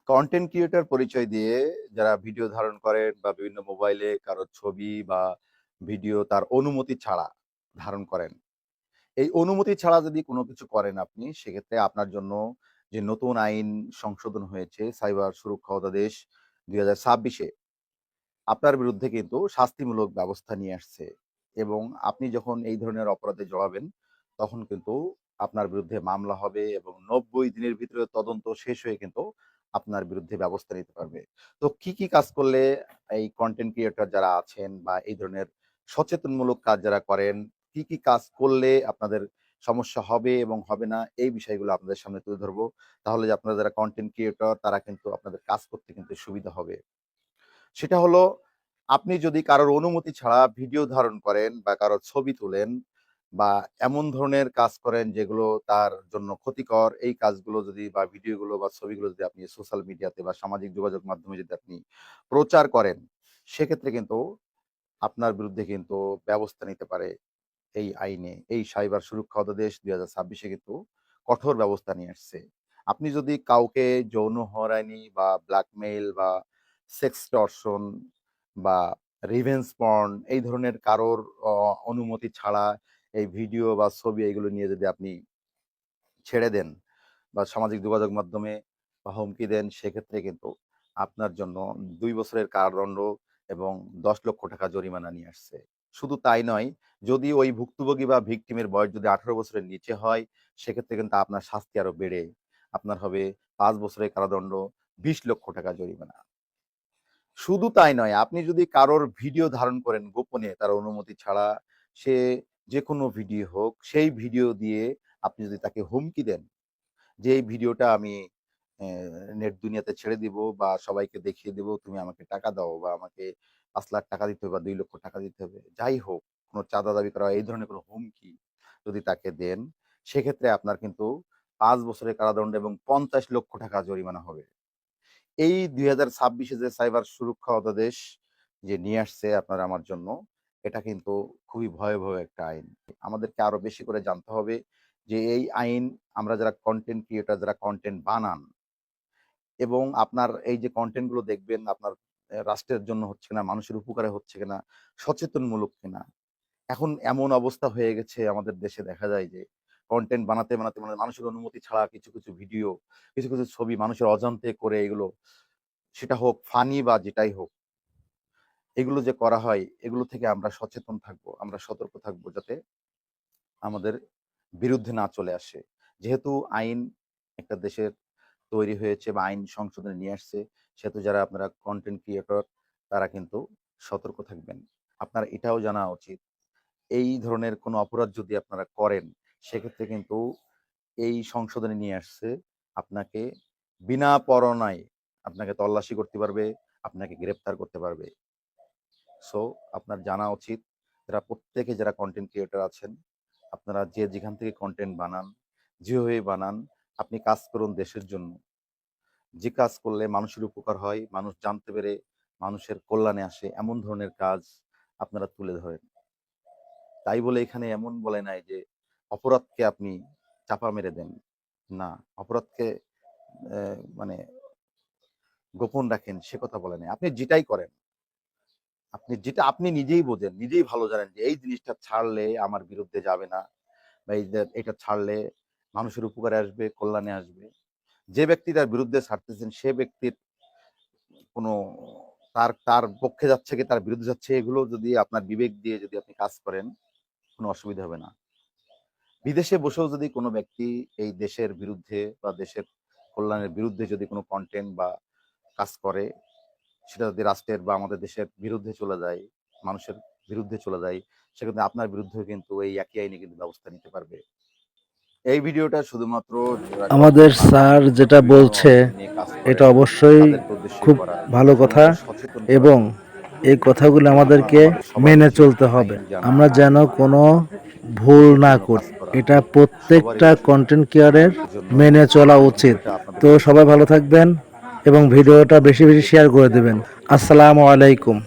Content creator পরিচয় দিয়ে যারা ভিডিও ধারণ করেন বা বিভিন্ন মোবাইলে কারো ছবি বা ভিডিও তার অনুমতি ছাড়া ধারণ করেন। এই অনুমতি ছাড়া যদি কোনো কিছু করেন আপনি, সেক্ষেত্রে আপনার জন্য যে নতুন আইন সংশোধন হয়েছে সাইবার সুরক্ষা অধ্যাদেশ ২০২৬ এ আপনার বিরুদ্ধে কিন্তু শাস্তিমূলক ব্যবস্থা নিয়ে আসছে। এবং আপনি যখন এই ধরনের অপরাধে জড়াবেন, তখন কিন্তু আপনার বিরুদ্ধে মামলা হবে এবং ৯০ দিনের ভিতরে তদন্ত শেষ হয়ে কিন্তু আপনার বিরুদ্ধে ব্যবস্থা নিতে পারবে। তো কি কাজ করলে এই কনটেন্ট ক্রিয়েটর যারা আছেন বা এই ধরনের সচেতনমূলক কাজ যারা করেন, কি কাজ করলে আপনাদের সমস্যা হবে এবং হবে না, এই বিষয়গুলো আপনাদের সামনে তুলে ধরবো। তাহলে যে আপনারা যারা কনটেন্ট ক্রিয়েটর তারা কিন্তু আপনাদের কাজ করতে কিন্তু সুবিধা হবে। সেটা হলো, আপনি যদি কারোর অনুমতি ছাড়া ভিডিও ধারণ করেন বা কারোর ছবি তোলেন বা এমন ধরনের কাজ করেন যেগুলো তার জন্য ক্ষতিকর, এই কাজগুলো যদি বা ভিডিওগুলো বা ছবিগুলো যদি আপনি সোশ্যাল মিডিয়াতে বা সামাজিক যোগাযোগ মাধ্যমে যদি আপনি প্রচার করেন, সেক্ষেত্রে কিন্তু আপনার বিরুদ্ধে কিন্তু ব্যবস্থা নিতে পারে এই আইনে। এই সাইবার সুরক্ষা অধ্যাদেশ ২০২৬ কিন্তু কঠোর ব্যবস্থা নিয়ে আসছে। আপনি যদি কাউকে যৌন হয়রানি বা ব্ল্যাকমেইল বা সেক্সটর্শন বা রিভেঞ্জ পর্ন এই ধরনের কারোর অনুমতি ছাড়া এই ভিডিও বা ছবি এগুলো নিয়ে যদি আপনি ছেড়ে দেন বা সামাজিক যোগাযোগ মাধ্যমে বা হুমকি দেন, সেক্ষেত্রে কিন্তু আপনার জন্য ২ বছরের কারাদণ্ড এবং ১০ লক্ষ টাকা জরিমানা নিয়ে আসছে। শুধু তাই নয়, যদি ওই ভুক্তভোগী বা ভিকটিমের বয়স যদি ১৮ বছরের নিচে হয়, সেক্ষেত্রে কিন্তু আপনার শাস্তি আরো বেড়ে আপনার হবে ৫ বছরের কারাদণ্ড, ২০ লক্ষ টাকা জরিমানা। শুধু তাই নয়, আপনি যদি কারোর ভিডিও ধারণ করেন গোপনে তার অনুমতি ছাড়া, সে যেকোনো ভিডিও হোক, সেই ভিডিও দিয়ে আপনি যদি তাকে হুমকি দেন যে, "এই ভিডিওটা আমি নেট দুনিয়াতে ছেড়ে দিব বা সবাইকে দেখিয়ে দিব, তুমি আমাকে টাকা দাও বা আমাকে ৳৫,০০,০০০ দিতে হবে বা ৳২,০০,০০০ দিতে হবে।" যাই হোক, কোনো চাঁদা দাবি করা, এই ধরনের কোনো হুমকি যদি তাকে দেন, সেক্ষেত্রে আপনার কিন্তু ৫ বছরের কারাদণ্ড এবং ৫০ লক্ষ টাকা জরিমানা হবে। এই ২০২৬ এ যে সাইবার সুরক্ষা অধ্যাদেশ যে নিয়ে আসছে আপনার আমার জন্য, এটা কিন্তু খুবই ভয়াবহ একটা আইন। আমাদেরকে আরো বেশি করে জানতে হবে যে এই আইন, আমরা যারা কনটেন্ট ক্রিয়েটর যারা কনটেন্ট বানান এবং আপনার এই যে কনটেন্ট গুলো দেখবেন আপনার রাষ্ট্রের জন্য হচ্ছে কিনা, মানুষের উপকারে হচ্ছে কিনা, সচেতনমূলক কিনা। এখন এমন অবস্থা হয়ে গেছে আমাদের দেশে, দেখা যায় যে কনটেন্ট বানাতে মানে মানুষের অনুমতি ছাড়া কিছু ভিডিও, কিছু ছবি মানুষের অজান্তে করে এগুলো, সেটা হোক ফানি বা যেটাই হোক, এগুলো যে করা হয়, এগুলো থেকে আমরা সচেতন থাকবো, আমরা সতর্ক থাকবো যাতে আমাদের বিরুদ্ধে না চলে আসে। যেহেতু আইন একটা দেশের তৈরি হয়েছে বা আইন সংশোধনে নিয়ে আসছে, সেহেতু যারা আপনারা কনটেন্ট ক্রিয়েটর তারা কিন্তু সতর্ক থাকবেন। আপনার এটাও জানা উচিত, এই ধরনের কোনো অপরাধ যদি আপনারা করেন, সেক্ষেত্রে কিন্তু এই সংশোধনে নিয়ে আসছে আপনাকে বিনা পরোয়ানায় আপনাকে তল্লাশি করতে পারবে, আপনাকে গ্রেপ্তার করতে পারবে। সো আপনার জানা উচিত, যারা কনটেন্ট ক্রিয়েটর আছেন, আপনারা যে যেখান থেকে কনটেন্ট বানান, যেভাবে বানান, আপনি কাজ করুন দেশের জন্য। যে কাজ করলে মানুষের উপকার হয়, মানুষ জানতে পেরে মানুষের কল্যাণে আসে, এমন ধরনের কাজ আপনারা তুলে ধরেন। তাই বলে এখানে এমন বলে নাই যে অপরাধকে আপনি চাপা মেরে দেন। না, অপরাধকে মানে গোপন রাখেন, সে কথা বলে নাই। আপনি যেটাই করেন, আপনি নিজেই বোঝেন, নিজেই ভালো জানেন যে এই জিনিসটা ছাড়লে আমার বিরুদ্ধে যাবে না বা এটা ছাড়লে মানুষের উপকারে আসবে, কল্যাণে আসবে। যে ব্যক্তি তার বিরুদ্ধে ছাড়তেছেন, সে ব্যক্তির কোনো, তার তার পক্ষে যাচ্ছে কি তার বিরুদ্ধে যাচ্ছে, এগুলো যদি আপনার বিবেক দিয়ে যদি আপনি কাজ করেন, কোনো অসুবিধা হবে না। বিদেশে বসেও যদি কোনো ব্যক্তি এই দেশের বিরুদ্ধে বা দেশের কল্যাণের বিরুদ্ধে যদি কোনো কনটেন্ট বা কাজ করে, সেটা যদি রাষ্ট্রের বা আমাদের দেশের বিরুদ্ধে চলে যায়, মানুষের বিরুদ্ধে চলে যায়, সেক্ষেত্রে আপনার বিরুদ্ধেও কিন্তু এই একই আইনে কিন্তু ব্যবস্থা নিতে পারবে। এই ভিডিওটা শুধুমাত্র যারা আমাদের কনটেন্ট বানান স্যার বা যেটা বিভিন্ন বলছে বিষয় নিয়ে কাজ এটা করেন, অবশ্যই তাদেরকে উদ্দেশ্যই খুব করা, ভালো কথা, মানুষকে সচেতন করার এবং জন্য। এই কথাগুলো আমাদেরকে আমাদের সবার মেনে উচিত চলতে হবে। আইন জানা, আমরা যেন আইন মানা, কোনো ভুল দেশের না জন্য কাজ করি, করা এটা সবারই প্রত্যেকটা উচিত। কন্টেন্ট ক্রিয়েটরের এজন্য মেনে চলা এই উচিত। ভিডিওটা আপনাদের তো মাঝে সবাই সামনে ভালো থাকবেন এবং ভিডিওটা বেশি বেশি শেয়ার করে দেবেন। আসসালামু আলাইকুম।